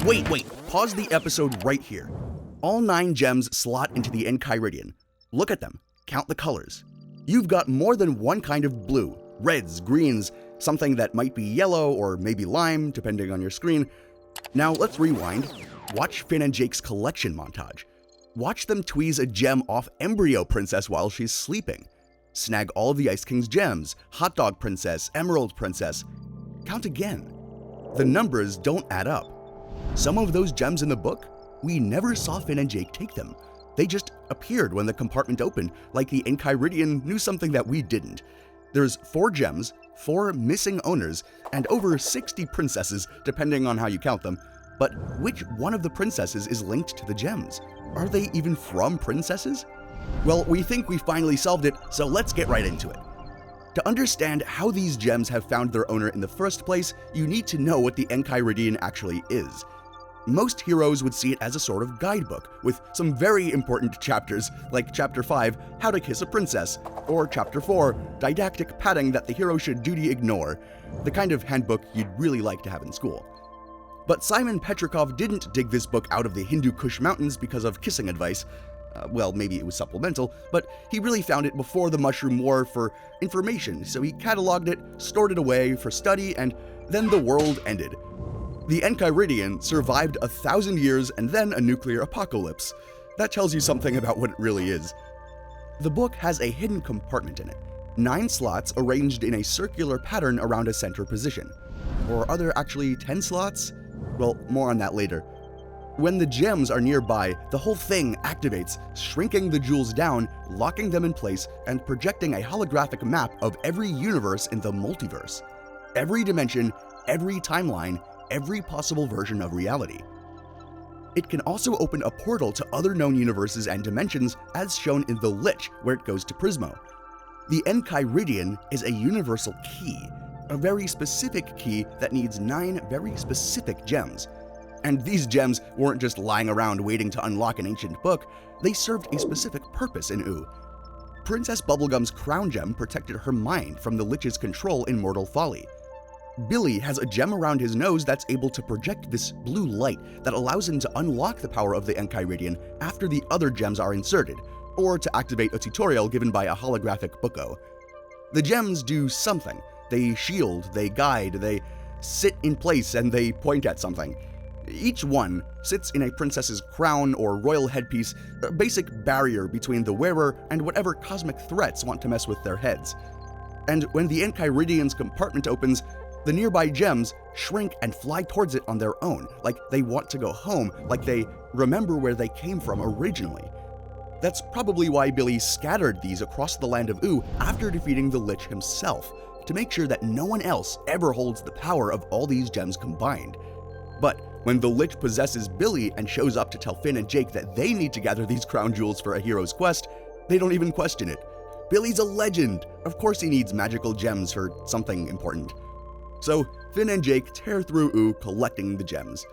Wait, pause the episode right here. All 9 gems slot into the Enchiridion. Look at them, count the colors. You've got more than one kind of blue, reds, greens, something that might be yellow or maybe lime, depending on your screen. Now let's rewind. Watch Finn and Jake's collection montage. Watch them tweeze a gem off Embryo Princess while she's sleeping. Snag all of the Ice King's gems, Hot Dog Princess, Emerald Princess. Count again. The numbers don't add up. Some of those gems in the book, we never saw Finn and Jake take them. They just appeared when the compartment opened, like the Enchiridion knew something that we didn't. There's 4 gems, 4 missing owners, and over 60 princesses, depending on how you count them. But which one of the princesses is linked to the gems? Are they even from princesses? Well, we think we finally solved it, so let's get right into it. To understand how these gems have found their owner in the first place, you need to know what the Enchiridion actually is. Most heroes would see it as a sort of guidebook, with some very important chapters, like Chapter 5, How to Kiss a Princess, or Chapter 4, Didactic Padding that the hero should duty ignore, the kind of handbook you'd really like to have in school. But Simon Petrikov didn't dig this book out of the Hindu Kush mountains because of kissing advice. Well, maybe it was supplemental, but he really found it before the Mushroom War for information, so he cataloged it, stored it away for study, and then the world ended. The Enchiridion survived 1,000 years and then a nuclear apocalypse. That tells you something about what it really is. The book has a hidden compartment in it, 9 slots arranged in a circular pattern around a center position. Or are there actually 10 slots? Well, more on that later. When the gems are nearby, the whole thing activates, shrinking the jewels down, locking them in place, and projecting a holographic map of every universe in the multiverse. Every dimension, every timeline, every possible version of reality. It can also open a portal to other known universes and dimensions, as shown in the Lich, where it goes to Prismo. The Enchiridion is a universal key, a very specific key that needs 9 very specific gems. And these gems weren't just lying around waiting to unlock an ancient book, they served a specific purpose in Ooo. Princess Bubblegum's crown gem protected her mind from the Lich's control in Mortal Folly. Billy has a gem around his nose that's able to project this blue light that allows him to unlock the power of the Enchiridion after the other gems are inserted, or to activate a tutorial given by a holographic bucko. The gems do something. They shield, they guide, they sit in place, and they point at something. Each one sits in a princess's crown or royal headpiece, a basic barrier between the wearer and whatever cosmic threats want to mess with their heads. And when the Enchiridion's compartment opens, the nearby gems shrink and fly towards it on their own, like they want to go home, like they remember where they came from originally. That's probably why Billy scattered these across the land of Ooo after defeating the Lich himself, to make sure that no one else ever holds the power of all these gems combined. But when the Lich possesses Billy and shows up to tell Finn and Jake that they need to gather these crown jewels for a hero's quest, they don't even question it. Billy's a legend! Of course he needs magical gems for something important. So Finn and Jake tear through Ooo collecting the gems.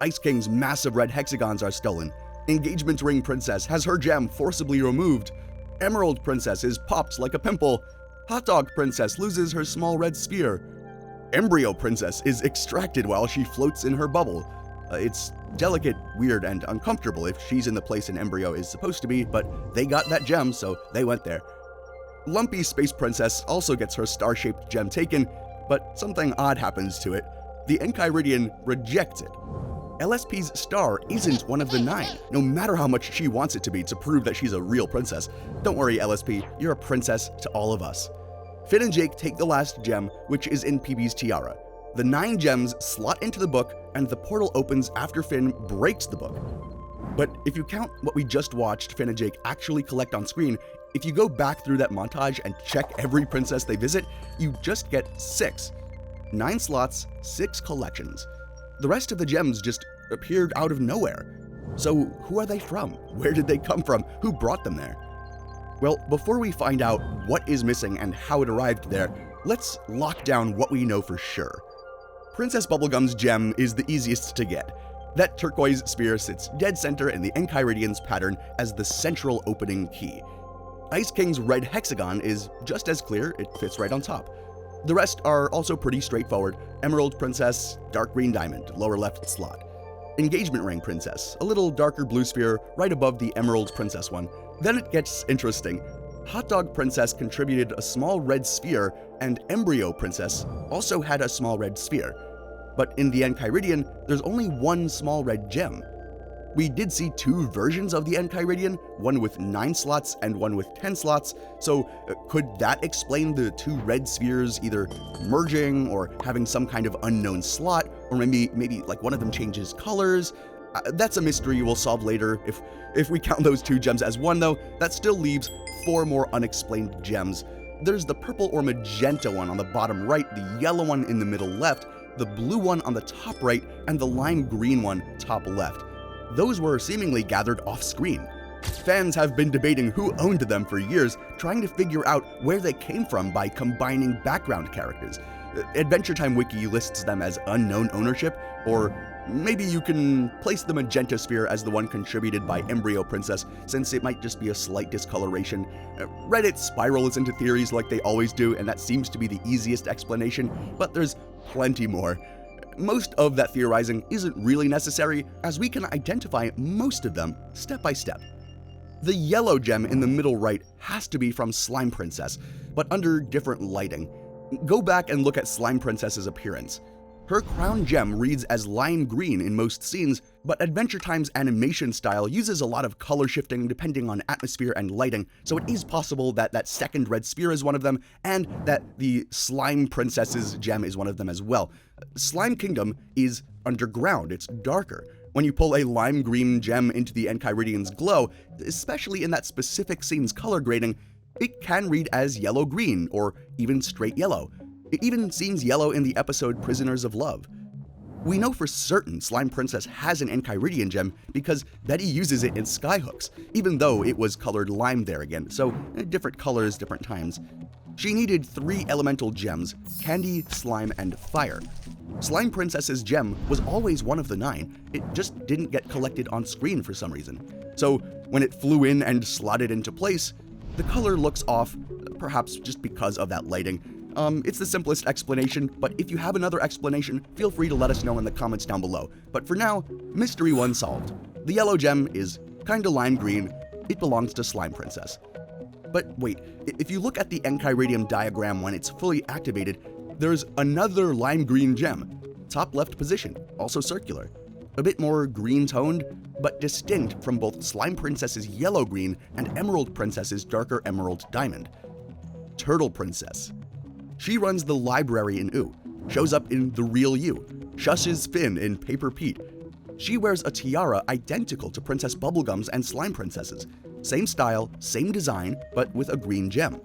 Ice King's massive red hexagons are stolen. Engagement Ring Princess has her gem forcibly removed. Emerald Princess is popped like a pimple. Hot Dog Princess loses her small red sphere. Embryo Princess is extracted while she floats in her bubble. It's delicate, weird, and uncomfortable if she's in the place an embryo is supposed to be, but they got that gem, so they went there. Lumpy Space Princess also gets her star-shaped gem taken, but something odd happens to it. The Enchiridion rejects it. LSP's star isn't one of the 9, no matter how much she wants it to be to prove that she's a real princess. Don't worry, LSP, you're a princess to all of us. Finn and Jake take the last gem, which is in PB's tiara. The 9 gems slot into the book, and the portal opens after Finn breaks the book. But if you count what we just watched Finn and Jake actually collect on screen, if you go back through that montage and check every princess they visit, you just get 6. 9 slots, 6 collections. The rest of the gems just appeared out of nowhere. So who are they from? Where did they come from? Who brought them there? Well, before we find out what is missing and how it arrived there, let's lock down what we know for sure. Princess Bubblegum's gem is the easiest to get. That turquoise sphere sits dead center in the Enchiridion's pattern as the central opening key. Ice King's red hexagon is just as clear, it fits right on top. The rest are also pretty straightforward. Emerald Princess, dark green diamond, lower left slot. Engagement Ring Princess, a little darker blue sphere right above the Emerald Princess one. Then it gets interesting. Hot Dog Princess contributed a small red sphere, and Embryo Princess also had a small red sphere. But in the Enchiridion, there's only one small red gem. We did see two versions of the Enchiridion, one with 9 slots and one with 10 slots, so could that explain the two red spheres either merging or having some kind of unknown slot, or maybe like one of them changes colors? That's a mystery we'll solve later. If we count those two gems as one though, that still leaves 4 more unexplained gems. There's the purple or magenta one on the bottom right, the yellow one in the middle left, the blue one on the top right, and the lime green one top left. Those were seemingly gathered off-screen. Fans have been debating who owned them for years, trying to figure out where they came from by combining background characters. Adventure Time Wiki lists them as unknown ownership, or maybe you can place the magenta sphere as the one contributed by Embryo Princess, since it might just be a slight discoloration. Reddit spirals into theories like they always do, and that seems to be the easiest explanation, but there's plenty more. Most of that theorizing isn't really necessary, as we can identify most of them step by step. The yellow gem in the middle right has to be from Slime Princess, but under different lighting. Go back and look at Slime Princess's appearance. Her crown gem reads as lime green in most scenes, but Adventure Time's animation style uses a lot of color shifting depending on atmosphere and lighting, so it is possible that that second red sphere is one of them, and that the Slime Princess's gem is one of them as well. Slime Kingdom is underground, it's darker. When you pull a lime green gem into the Enchiridion's glow, especially in that specific scene's color grading, it can read as yellow-green, or even straight yellow. It even seems yellow in the episode Prisoners of Love. We know for certain Slime Princess has an Enchiridion gem because Betty uses it in Skyhooks, even though it was colored lime there again, so different colors, different times. She needed 3 elemental gems: candy, slime, and fire. Slime Princess's gem was always one of the 9, it just didn't get collected on screen for some reason. So when it flew in and slotted into place, the color looks off, perhaps just because of that lighting. It's the simplest explanation, but if you have another explanation, feel free to let us know in the comments down below. But for now, Mystery 1 solved. The yellow gem is kinda lime green, it belongs to Slime Princess. But wait, if you look at the Enchiridion diagram when it's fully activated, there's another lime green gem, top left position, also circular. A bit more green toned, but distinct from both Slime Princess's yellow green and Emerald Princess's darker emerald diamond. Turtle Princess. She runs the library in Ooh, shows up in The Real You, shushes Finn in Paper Pete. She wears a tiara identical to Princess Bubblegum's and Slime Princess's. Same style, same design, but with a green gem.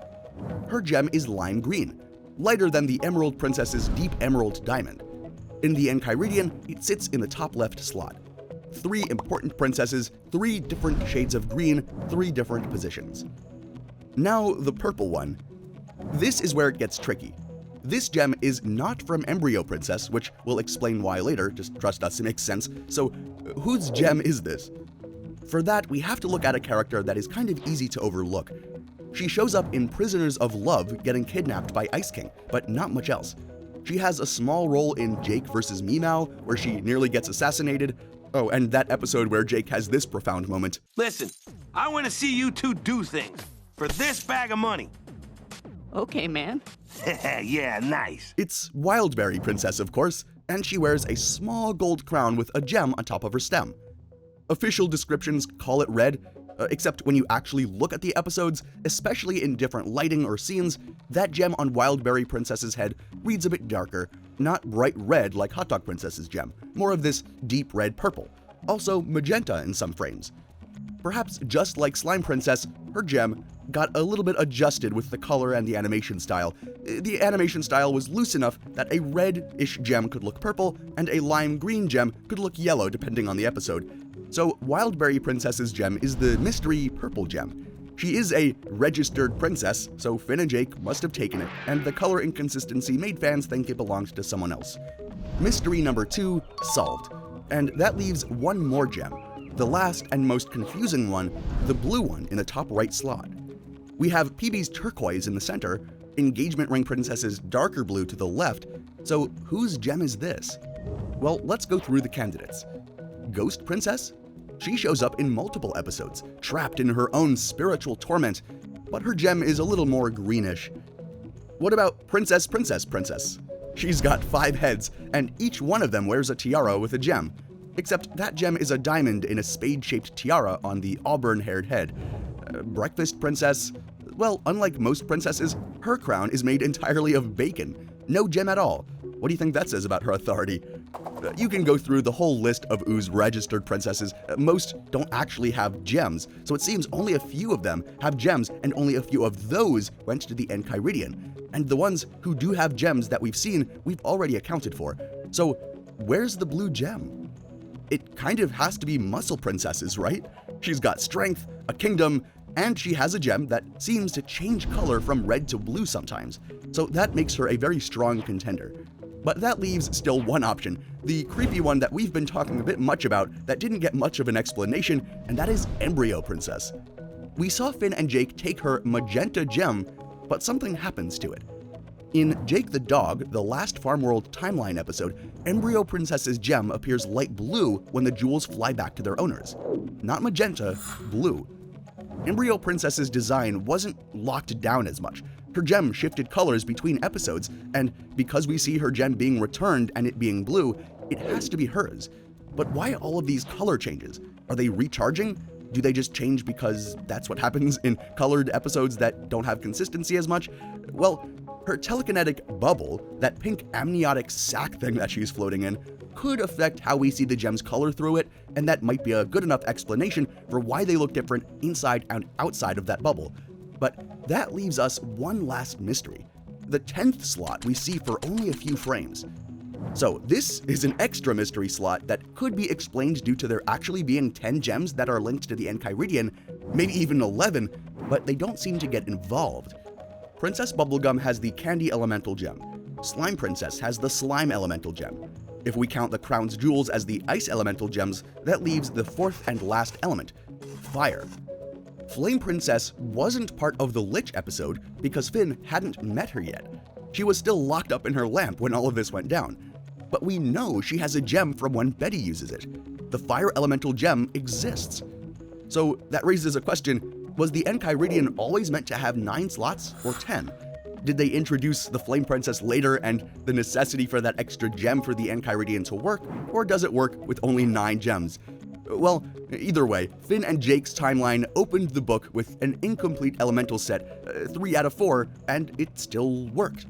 Her gem is lime green, lighter than the Emerald Princess's deep emerald diamond. In the Enchiridion, it sits in the top left slot. 3 important princesses, 3 different shades of green, 3 different positions. Now the purple one. This is where it gets tricky. This gem is not from Embryo Princess, which we'll explain why later, just trust us, it makes sense. So whose gem is this? For that, we have to look at a character that is kind of easy to overlook. She shows up in Prisoners of Love getting kidnapped by Ice King, but not much else. She has a small role in Jake vs. Meow, where she nearly gets assassinated. Oh, and that episode where Jake has this profound moment. Listen, I want to see you two do things for this bag of money. Okay, man. Yeah, nice. It's Wildberry Princess, of course, and she wears a small gold crown with a gem on top of her stem. Official descriptions call it red, except when you actually look at the episodes, especially in different lighting or scenes, that gem on Wildberry Princess's head reads a bit darker, not bright red like Hot Dog Princess's gem, more of this deep red purple, also magenta in some frames. Perhaps just like Slime Princess, her gem got a little bit adjusted with the color and the animation style. The animation style was loose enough that a red-ish gem could look purple, and a lime-green gem could look yellow depending on the episode. So Wildberry Princess's gem is the mystery purple gem. She is a registered princess, so Finn and Jake must have taken it, and the color inconsistency made fans think it belonged to someone else. Mystery number 2 solved, and that leaves one more gem. The last and most confusing one, the blue one in the top right slot. We have PB's turquoise in the center, Engagement Ring Princess's darker blue to the left, so whose gem is this? Well, let's go through the candidates. Ghost Princess? She shows up in multiple episodes, trapped in her own spiritual torment, but her gem is a little more greenish. What about Princess? She's got 5 heads, and each one of them wears a tiara with a gem, except that gem is a diamond in a spade-shaped tiara on the auburn-haired head. Breakfast Princess? Well, unlike most princesses, her crown is made entirely of bacon. No gem at all. What do you think that says about her authority? You can go through the whole list of Oo's registered princesses. Most don't actually have gems, so it seems only a few of them have gems, and only a few of those went to the Enchiridion. And the ones who do have gems that we've seen, we've already accounted for. So where's the blue gem? It kind of has to be Muscle Princesses, right? She's got strength, a kingdom, and she has a gem that seems to change color from red to blue sometimes. So that makes her a very strong contender. But that leaves still one option, the creepy one that we've been talking a bit much about that didn't get much of an explanation, and that is Embryo Princess. We saw Finn and Jake take her magenta gem, but something happens to it. In Jake the Dog, the last Farm World Timeline episode, Embryo Princess's gem appears light blue when the jewels fly back to their owners. Not magenta, blue. Embryo Princess's design wasn't locked down as much. Her gem shifted colors between episodes, and because we see her gem being returned and it being blue, it has to be hers. But why all of these color changes? Are they recharging? Do they just change because that's what happens in colored episodes that don't have consistency as much? Well, her telekinetic bubble, that pink amniotic sac thing that she's floating in, could affect how we see the gem's color through it, and that might be a good enough explanation for why they look different inside and outside of that bubble. But that leaves us one last mystery. The 10th slot we see for only a few frames. So this is an extra mystery slot that could be explained due to there actually being 10 gems that are linked to the Enchiridion, maybe even 11, but they don't seem to get involved. Princess Bubblegum has the Candy Elemental Gem. Slime Princess has the Slime Elemental Gem. If we count the Crown's Jewels as the Ice Elemental Gems, that leaves the 4th and last element, Fire. Flame Princess wasn't part of the Lich episode because Finn hadn't met her yet. She was still locked up in her lamp when all of this went down. But we know she has a gem from when Betty uses it. The Fire Elemental Gem exists. So that raises a question, was the Enchiridion always meant to have 9 slots or 10? Did they introduce the Flame Princess later and the necessity for that extra gem for the Enchiridion to work, or does it work with only 9 gems? Well, either way, Finn and Jake's timeline opened the book with an incomplete elemental set, 3 out of 4, and it still worked.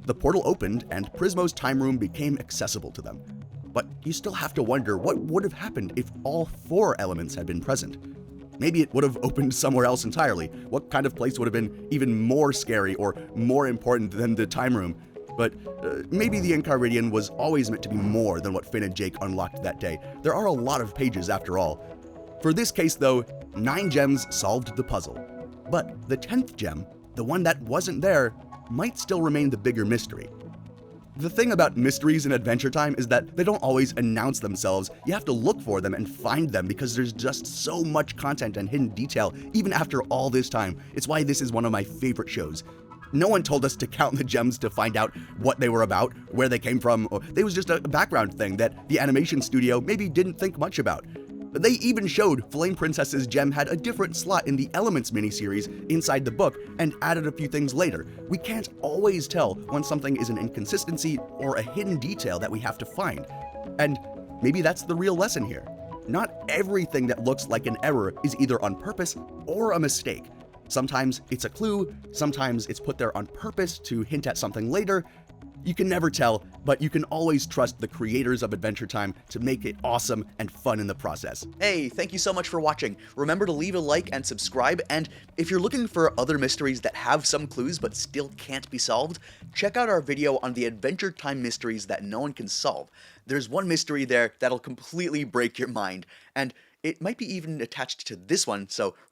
The portal opened and Prismo's time room became accessible to them. But you still have to wonder what would have happened if all 4 elements had been present. Maybe it would have opened somewhere else entirely. What kind of place would have been even more scary or more important than the time room? But maybe the Enchiridion was always meant to be more than what Finn and Jake unlocked that day. There are a lot of pages after all. For this case though, 9 gems solved the puzzle. But the 10th gem, the one that wasn't there, might still remain the bigger mystery. The thing about mysteries in Adventure Time is that they don't always announce themselves. You have to look for them and find them because there's just so much content and hidden detail even after all this time. It's why this is one of my favorite shows. No one told us to count the gems to find out what they were about, where they came from, or it was just a background thing that the animation studio maybe didn't think much about. They even showed Flame Princess's gem had a different slot in the Elements miniseries inside the book and added a few things later. We can't always tell when something is an inconsistency or a hidden detail that we have to find. And maybe that's the real lesson here. Not everything that looks like an error is either on purpose or a mistake. Sometimes it's a clue, sometimes it's put there on purpose to hint at something later. You can never tell, but you can always trust the creators of Adventure Time to make it awesome and fun in the process. Hey, thank you so much for watching. Remember to leave a like and subscribe, and if you're looking for other mysteries that have some clues but still can't be solved, check out our video on the Adventure Time mysteries that no one can solve. There's one mystery there that'll completely break your mind, and it might be even attached to this one, so